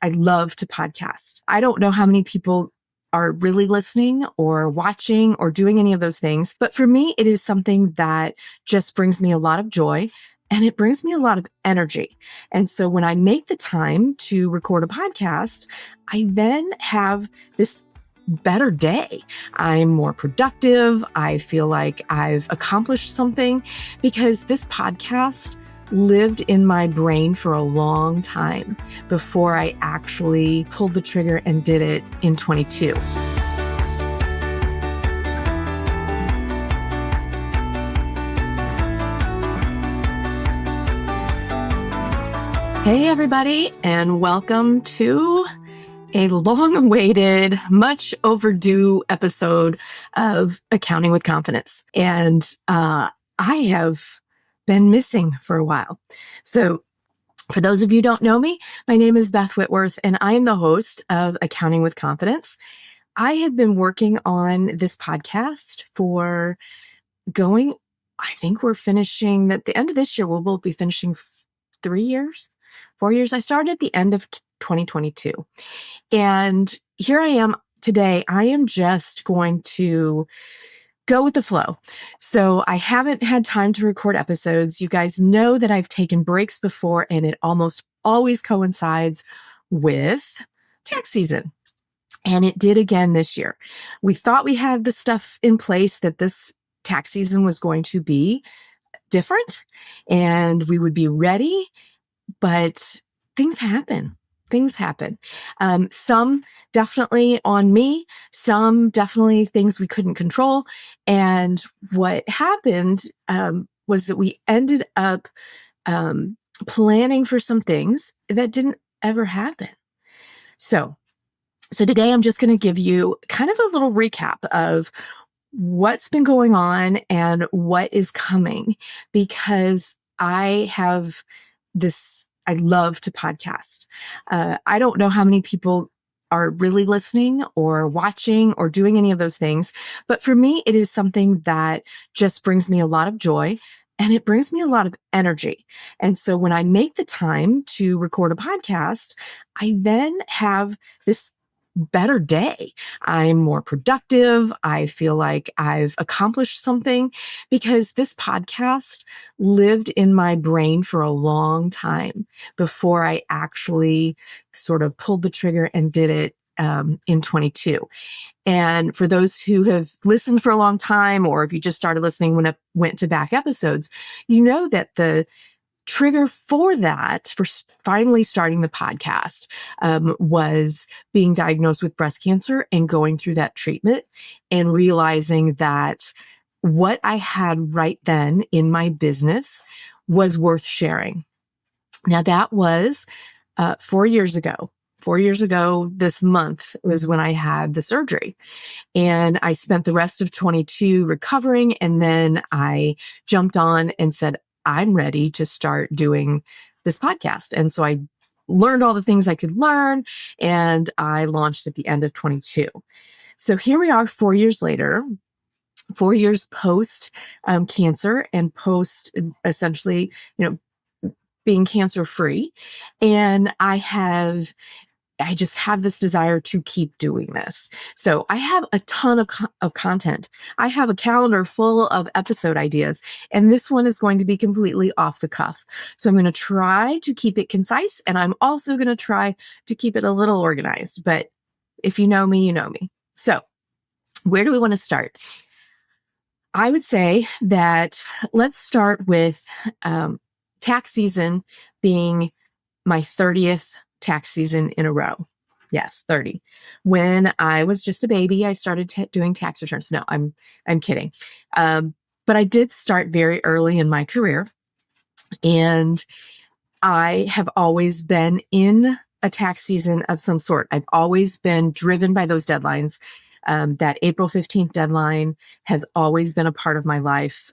I love to podcast. I don't know how many people are really listening or watching or doing any of those things. But for me, it is something that just brings me a lot of joy and it brings me a lot of energy. And so when I make the time to record a podcast, I then have this better day. I'm more productive. I feel like I've accomplished something because this podcast lived in my brain for a long time before I actually pulled the trigger and did it in 22. Hey, everybody, and welcome to a long-awaited, much overdue episode of Accounting with Confidence. And I have been missing for a while. So for those of you who don't know me, my name is Beth Whitworth, and I am the host of Accounting with Confidence. I have been working on this podcast for I think we're finishing, at the end of this year, we'll be finishing 4 years. I started at the end of 2022. And here I am today. I am just going to go with the flow. So I haven't had time to record episodes. You guys know that I've taken breaks before, and it almost always coincides with tax season. And it did again this year. We thought we had the stuff in place that this tax season was going to be different and we would be ready, but things happen. Some definitely on me, some definitely things we couldn't control. And what happened was that we ended up planning for some things that didn't ever happen. So today I'm just going to give you kind of a little recap of what's been going on and what is coming, because I love to podcast. I don't know how many people are really listening or watching or doing any of those things. But for me, it is something that just brings me a lot of joy and it brings me a lot of energy. And so when I make the time to record a podcast, I then have this better day. I'm more productive. I feel like I've accomplished something because this podcast lived in my brain for a long time before I actually sort of pulled the trigger and did it in 22. And for those who have listened for a long time, or if you just started listening when it went to back episodes, you know that the trigger for that, for finally starting the podcast, was being diagnosed with breast cancer and going through that treatment and realizing that what I had right then in my business was worth sharing. Now that was 4 years ago. 4 years ago this month was when I had the surgery, and I spent the rest of 22 recovering. And then I jumped on and said, I'm ready to start doing this podcast. And so I learned all the things I could learn, and I launched at the end of 22. So here we are 4 years later, 4 years post cancer and post essentially, being cancer free. And I just have this desire to keep doing this. So I have a ton of content. I have a calendar full of episode ideas, and this one is going to be completely off the cuff. So I'm going to try to keep it concise, and I'm also going to try to keep it a little organized. But if you know me, you know me. So where do we want to start? I would say that let's start with tax season being my 30th tax season in a row. Yes, 30. When I was just a baby, I started doing tax returns. No, I'm kidding. But I did start very early in my career, and I have always been in a tax season of some sort. I've always been driven by those deadlines. That April 15th deadline has always been a part of my life.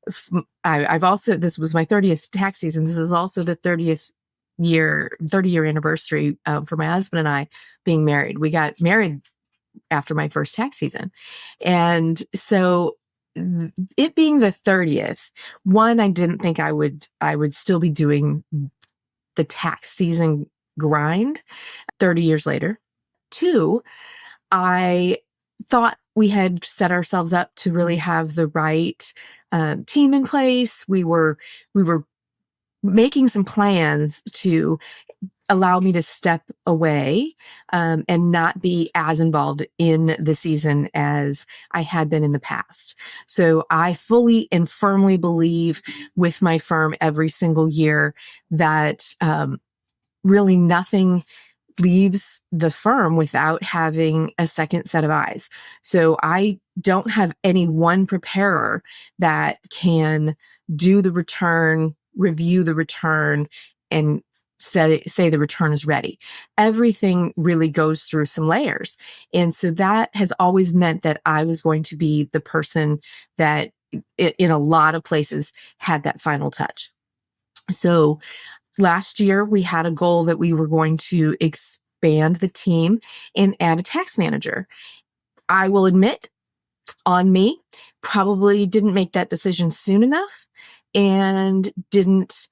This was my 30th tax season. This is also the 30-year anniversary for my husband and I being married. We got married after my first tax season. And so it being the 30th, one, I didn't think I would still be doing the tax season grind 30 years later. Two, I thought we had set ourselves up to really have the right team in place. We were making some plans to allow me to step away and not be as involved in the season as I had been in the past. So I fully and firmly believe with my firm every single year that really nothing leaves the firm without having a second set of eyes. So I don't have any one preparer that can do the return, review the return, and say the return is ready. Everything really goes through some layers. And so that has always meant that I was going to be the person that in a lot of places had that final touch. So last year, we had a goal that we were going to expand the team and add a tax manager. I will admit, on me, probably didn't make that decision soon enough and didn't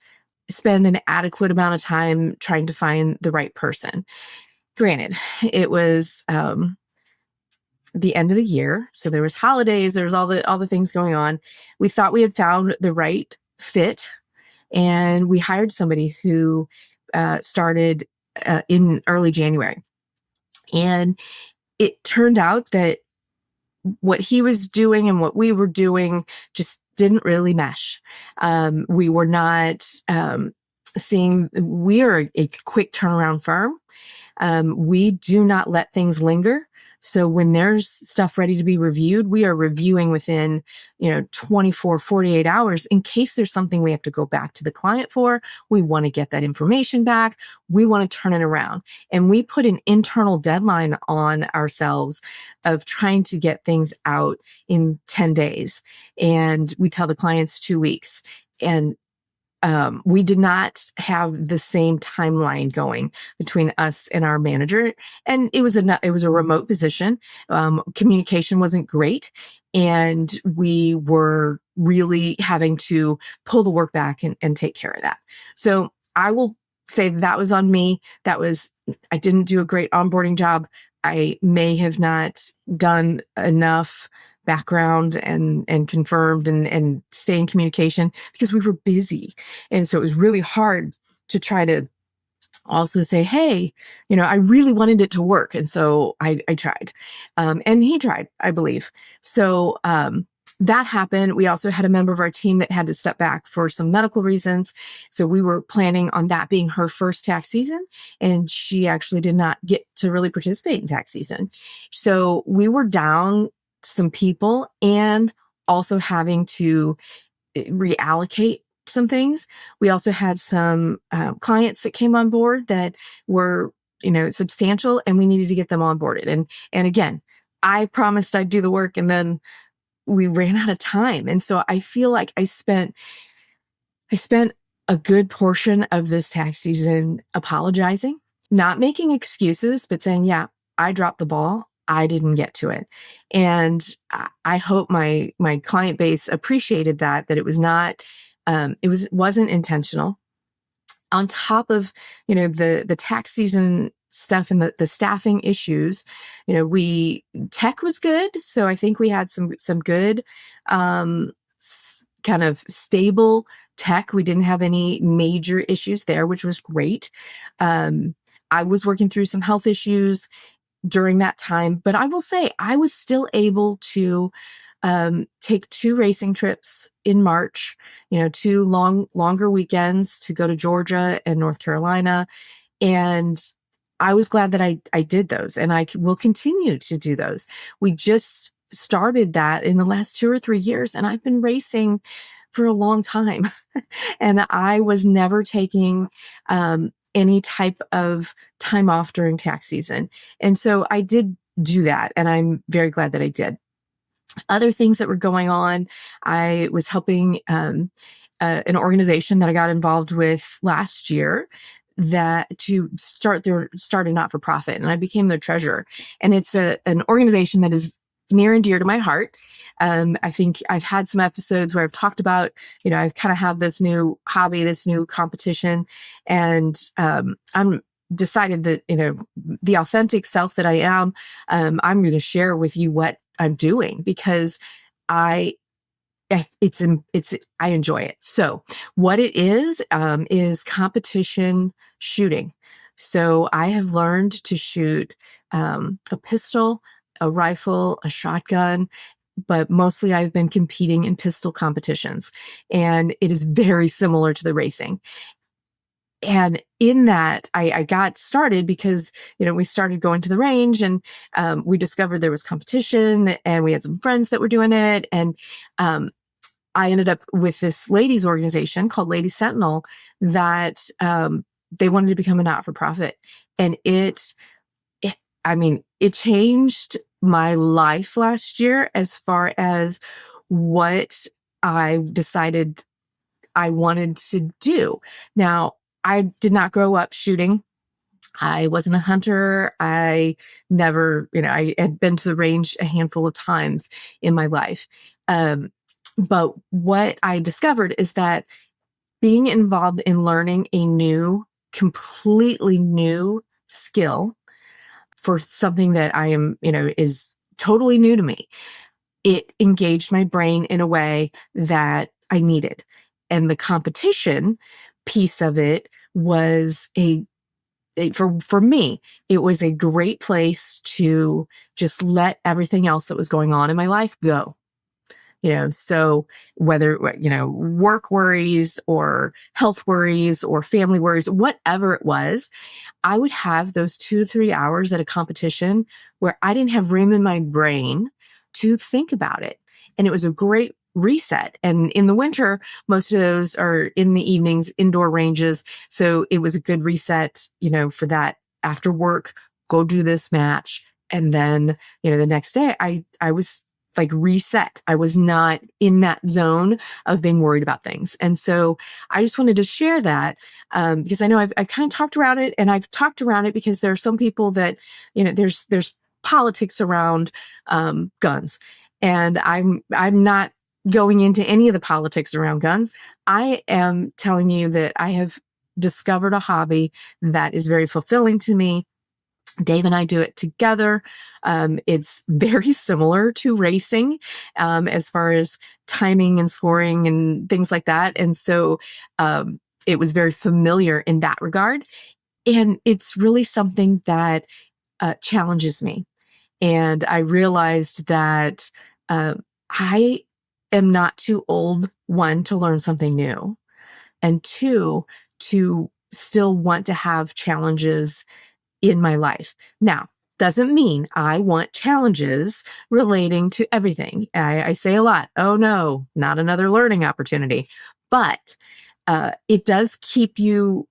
spend an adequate amount of time trying to find the right person. Granted, it was the end of the year, so there was holidays, there was all the things going on. We thought we had found the right fit, and we hired somebody who started in early January. And it turned out that what he was doing and what we were doing just didn't really mesh. We were not seeing, we are a quick turnaround firm. We do not let things linger. So when there's stuff ready to be reviewed, we are reviewing within, 24, 48 hours in case there's something we have to go back to the client for. We want to get that information back. We want to turn it around. And we put an internal deadline on ourselves of trying to get things out in 10 days. And we tell the clients 2 weeks. And we did not have the same timeline going between us and our manager, and it was a remote position. Communication wasn't great, and we were really having to pull the work back and take care of that. So I will say that was on me. I didn't do a great onboarding job. I may have not done enough background and confirmed and stay in communication because we were busy. And so it was really hard to try to also say, hey, I really wanted it to work. And so I tried. And he tried, I believe. So that happened. We also had a member of our team that had to step back for some medical reasons. So we were planning on that being her first tax season. And she actually did not get to really participate in tax season. So we were down some people and also having to reallocate some things. We also had some clients that came on board that were, substantial, and we needed to get them onboarded. And again, I promised I'd do the work, and then we ran out of time. And so I feel like I spent a good portion of this tax season apologizing, not making excuses, but saying, yeah, I dropped the ball. I didn't get to it. And I hope my client base appreciated that it was not, wasn't intentional. On top of, the tax season stuff and the staffing issues, tech was good. So I think we had some good, kind of stable tech. We didn't have any major issues there, which was great. I was working through some health issues during that time, but I will say I was still able to take 2 racing trips in March, 2 longer weekends to go to Georgia and North Carolina. And I was glad that I did those, and I will continue to do those. We just started that in the last 2 or 3 years, and I've been racing for a long time. And I was never taking any type of time off during tax season. And so I did do that, and I'm very glad that I did. Other things that were going on, I was helping an organization that I got involved with last year to start a not-for-profit, and I became their treasurer. And it's an organization that is near and dear to my heart. I think I've had some episodes where I've talked about, I kind of have this new hobby, this new competition, and I'm decided that, the authentic self that I am, I'm going to share with you what I'm doing because I, it's I enjoy it. So what it is competition shooting. So I have learned to shoot a pistol, a rifle, a shotgun, but mostly I've been competing in pistol competitions, and it is very similar to the racing. And in that, I got started because, we started going to the range, and we discovered there was competition, and we had some friends that were doing it. And I ended up with this ladies organization called Lady Sentinel that they wanted to become a not-for-profit. And it, I mean, it changed my life last year as far as what I decided I wanted to do. Now, I did not grow up shooting. I wasn't a hunter. I never, I had been to the range a handful of times in my life. But what I discovered is that being involved in learning a completely new skill for something that I am, is totally new to me, it engaged my brain in a way that I needed. And the competition piece of it was for me, it was a great place to just let everything else that was going on in my life go. So whether, work worries or health worries or family worries, whatever it was, I would have those 2 to 3 hours at a competition where I didn't have room in my brain to think about it. And it was a great reset. And in the winter, most of those are in the evenings, indoor ranges. So it was a good reset, for that after work, go do this match. And then, the next day I was like reset. I was not in that zone of being worried about things. And so I just wanted to share that because I know I've kind of talked around it, and I've talked around it because there are some people that, there's politics around guns, and I'm not going into any of the politics around guns. I am telling you that I have discovered a hobby that is very fulfilling to me. Dave and I do it together. It's very similar to racing as far as timing and scoring and things like that. And so it was very familiar in that regard. And it's really something that challenges me. And I realized that I am not too old, one, to learn something new, and two, to still want to have challenges in my life. Now, doesn't mean I want challenges relating to everything. I say a lot, oh no, not another learning opportunity. But it does keep you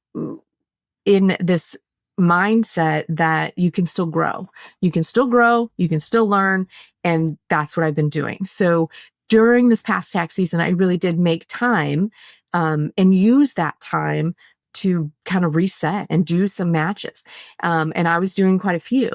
in this mindset that you can still grow. You can still grow, you can still learn. And that's what I've been doing. So during this past tax season, I really did make time and use that time to kind of reset and do some matches. And I was doing quite a few.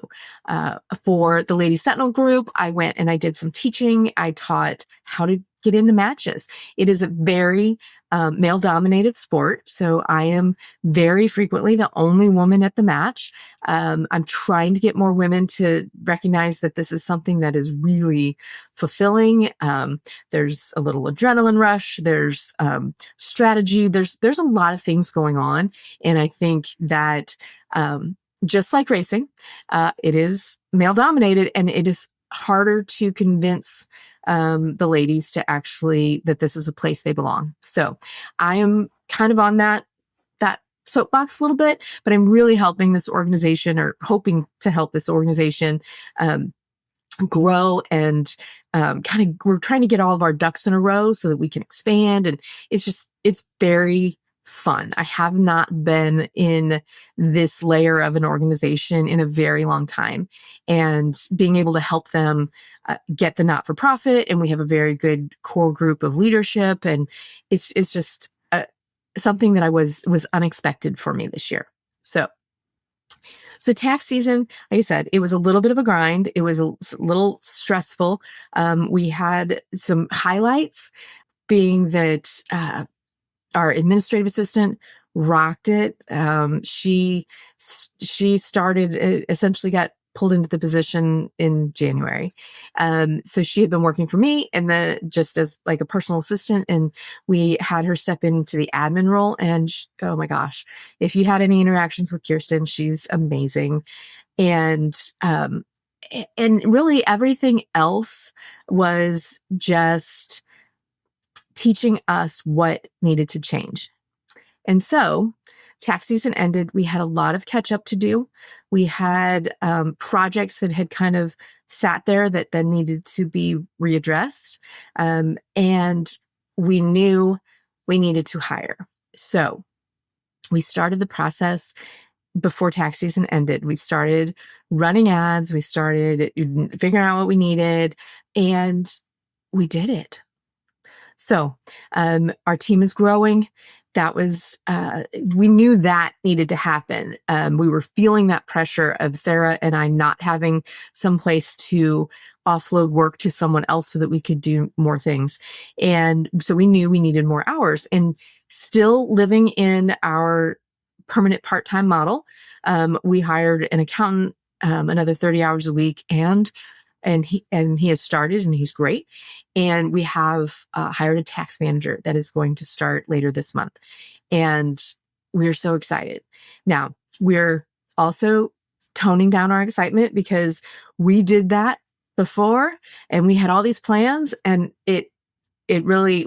For the Lady Sentinel group, I went and I did some teaching. I taught how to get into matches. It is a very male dominated sport. So I am very frequently the only woman at the match. I'm trying to get more women to recognize that this is something that is really fulfilling. There's a little adrenaline rush. There's strategy. There's a lot of things going on. And I think that just like racing, it is male dominated, and it is harder to convince the ladies to actually that this is a place they belong. So I am kind of on that soapbox a little bit, but I'm really helping this organization, or hoping to help this organization grow, and we're trying to get all of our ducks in a row so that we can expand. And it's very fun. I have not been in this layer of an organization in a very long time, and being able to help them get the not-for-profit. And we have a very good core group of leadership, and it's just something that was unexpected for me this year. So tax season, like I said, it was a little bit of a grind. It was a little stressful. We had some highlights, being that our administrative assistant rocked it. She started, essentially got pulled into the position in January. So she had been working for me and then just as like a personal assistant, and we had her step into the admin role. And oh my gosh, if you had any interactions with Kirsten, she's amazing. And, and really everything else was just teaching us what needed to change. And so tax season ended. We had a lot of catch up to do. We had projects that had kind of sat there that then needed to be readdressed. And we knew we needed to hire. So we started the process before tax season ended. We started running ads. We started figuring out what we needed, and we did it. So our team is growing. That was, we knew that needed to happen. We were feeling that pressure of Sarah and I not having some place to offload work to someone else so that we could do more things. And so we knew we needed more hours, and still living in our permanent part-time model. We hired an accountant, another 30 hours a week, and he has started and he's great. And we have hired a tax manager that is going to start later this month. And we're so excited. Now, we're also toning down our excitement because we did that before and we had all these plans, and it really,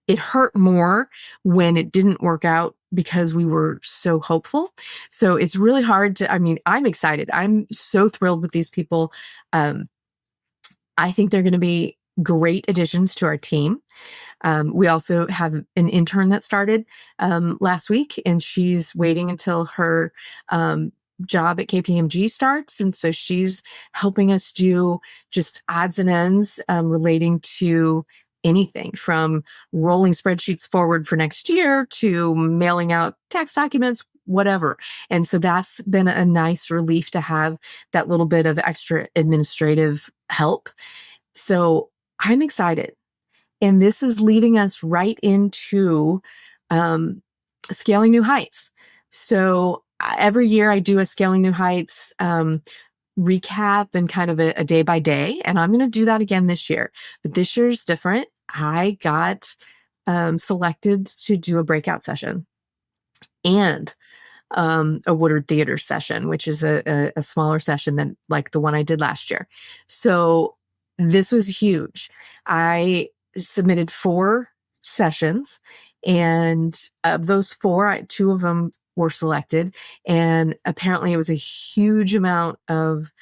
it hurt more when it didn't work out because we were so hopeful. So it's really hard to, I mean, I'm excited. I'm so thrilled with these people. I think they're going to be great additions to our team. We also have an intern that started last week, and she's waiting until her job at KPMG starts. And so she's helping us do just odds and ends relating to anything from rolling spreadsheets forward for next year to mailing out tax documents, whatever. And so that's been a nice relief to have that little bit of extra administrative help. So I'm excited. And this is leading us right into scaling new heights. So every year I do a scaling new heights recap and kind of a day by day. And I'm going to do that again this year. But this year's different. I got selected to do a breakout session and a Woodard Theater session, which is a smaller session than like the one I did last year. So this was huge. I submitted 4 sessions, and of those 4, 2 of them were selected. And apparently it was a huge amount of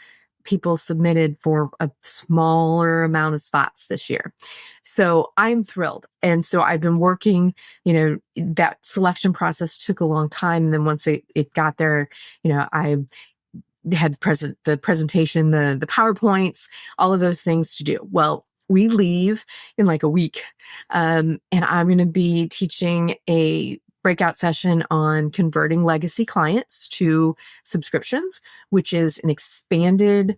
people submitted for a smaller amount of spots this year. So I'm thrilled. And so I've been working, that selection process took a long time. And then once it got there, I had the presentation, the PowerPoints, all of those things to do. Well, we leave in like a week. And I'm going to be teaching a breakout session on converting legacy clients to subscriptions, which is an expanded,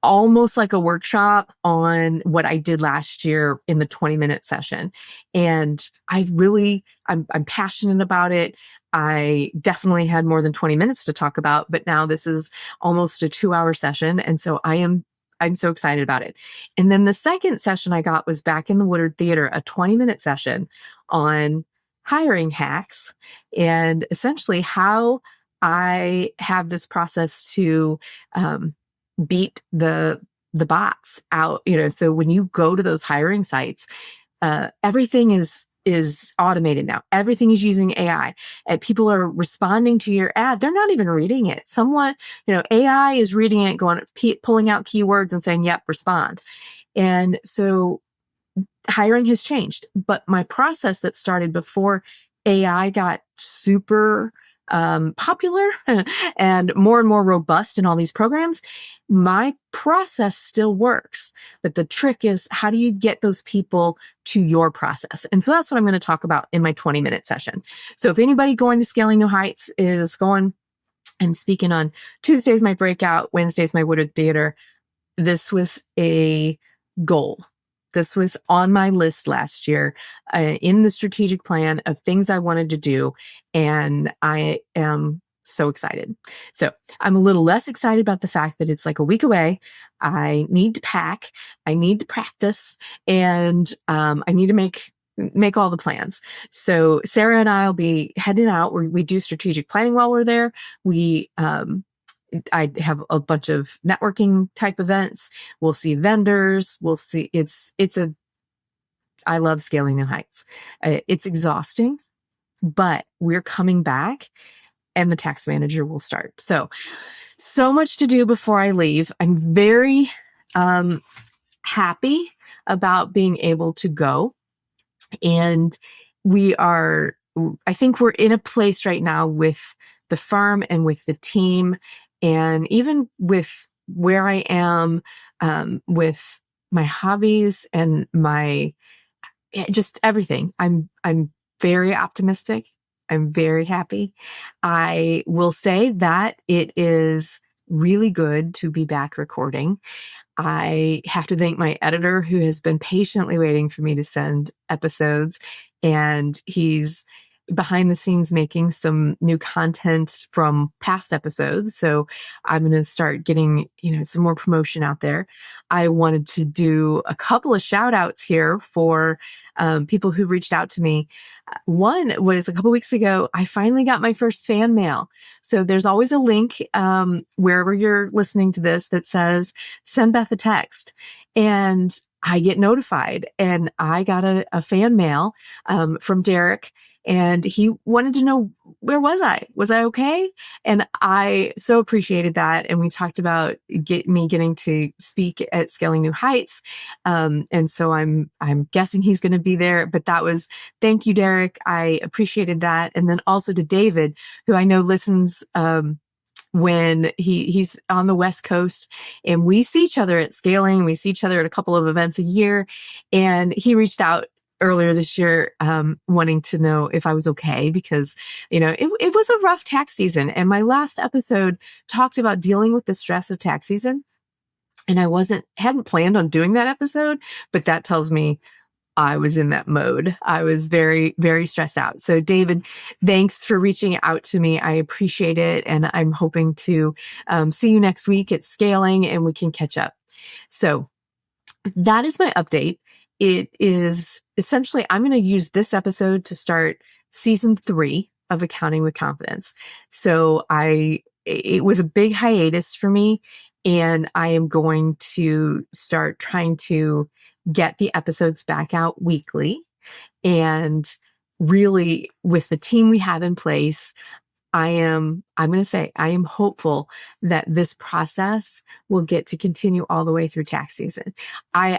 almost like a workshop on what I did last year in the 20-minute session. And I'm passionate about it. I definitely had more than 20 minutes to talk about, but now this is almost a 2-hour session. And so I'm so excited about it. And then the second session I got was back in the Woodard Theater, a 20-minute session on hiring hacks and essentially how I have this process to beat the bots out. So when you go to those hiring sites, everything is automated now. Everything is using AI. And people are responding to your ad. They're not even reading it. Someone, AI is reading it, pulling out keywords and saying, yep, respond. And so hiring has changed. But my process that started before AI got super popular and more robust in all these programs, my process still works. But the trick is, how do you get those people to your process? And so that's what I'm going to talk about in my 20-minute session. So if anybody going to Scaling New Heights is going, I'm speaking on Tuesday's my breakout, Wednesday's my Woodard Theater. This was a goal This was on my list last year in the strategic plan of things I wanted to do. And I am so excited. So I'm a little less excited about the fact that it's like a week away. I need to pack, I need to practice, and I need to make all the plans. So Sarah and I will be heading out. We do strategic planning while we're there. I have a bunch of networking type events. We'll see vendors. We'll see. I love scaling new heights. It's exhausting, but we're coming back and the tax manager will start. So much to do before I leave. I'm very happy about being able to go. And I think we're in a place right now with the firm and with the team, and even with where I am with my hobbies and just everything. I'm very optimistic. I'm very happy. I will say that it is really good to be back recording. I have to thank my editor who has been patiently waiting for me to send episodes, and he's behind the scenes making some new content from past episodes. So I'm going to start getting, some more promotion out there. I wanted to do a couple of shout outs here for people who reached out to me. One was a couple weeks ago, I finally got my first fan mail. So there's always a link wherever you're listening to this that says, send Beth a text. And I get notified, and I got a fan mail from Derek. And he wanted to know, where was I? Was I okay? And I so appreciated that. And we talked about me getting to speak at Scaling New Heights. And so I'm guessing he's going to be there. But thank you, Derek. I appreciated that. And then also to David, who I know listens when he's on the West Coast, and we see each other at Scaling. We see each other at a couple of events a year. And he reached out earlier this year, wanting to know if I was okay, because, it was a rough tax season. And my last episode talked about dealing with the stress of tax season. And I hadn't planned on doing that episode, but that tells me I was in that mode. I was very, very stressed out. So David, thanks for reaching out to me. I appreciate it. And I'm hoping to see you next week at Scaling, and we can catch up. So that is my update. It is essentially, I'm going to use this episode to start season 3 of Accounting with Confidence. So it was a big hiatus for me, and I am going to start trying to get the episodes back out weekly. And really, with the team we have in place, I'm going to say, I am hopeful that this process will get to continue all the way through tax season. I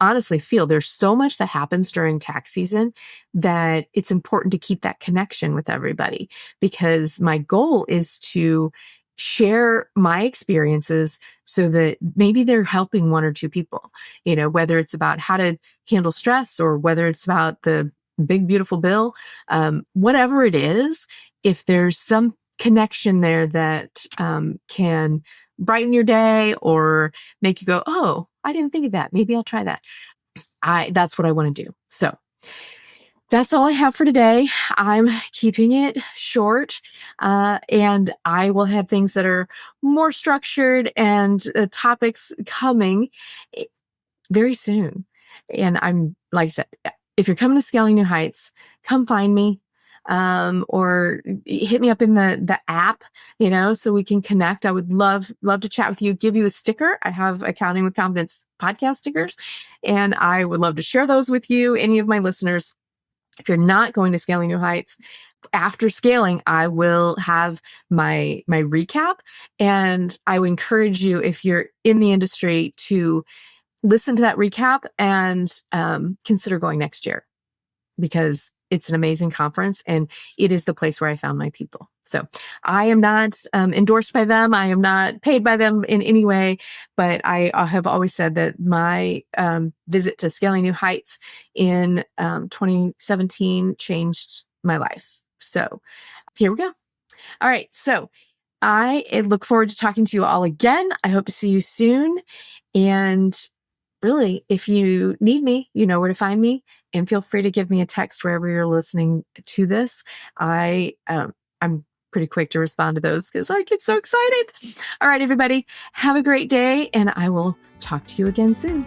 honestly feel there's so much that happens during tax season that it's important to keep that connection with everybody, because my goal is to share my experiences so that maybe they're helping one or two people, whether it's about how to handle stress, or whether it's about the big, beautiful bill, whatever it is. If there's some connection there that can brighten your day or make you go, oh, I didn't think of that. Maybe I'll try that. That's what I want to do. So that's all I have for today. I'm keeping it short, and I will have things that are more structured and topics coming very soon. And like I said, if you're coming to Scaling New Heights, come find me. Or hit me up in the app, so we can connect. I would love to chat with you, give you a sticker. I have Accounting with Confidence podcast stickers, and I would love to share those with you, any of my listeners. If you're not going to Scaling New Heights, after Scaling, I will have my recap, and I would encourage you, if you're in the industry, to listen to that recap and consider going next year, because it's an amazing conference, and it is the place where I found my people. So I am not endorsed by them. I am not paid by them in any way, but I have always said that my visit to Scaling New Heights in 2017 changed my life. So here we go. All right. So I look forward to talking to you all again. I hope to see you soon. And really, if you need me, you know where to find me, and feel free to give me a text wherever you're listening to this. I'm pretty quick to respond to those because I get so excited. All right, everybody, have a great day, and I will talk to you again soon.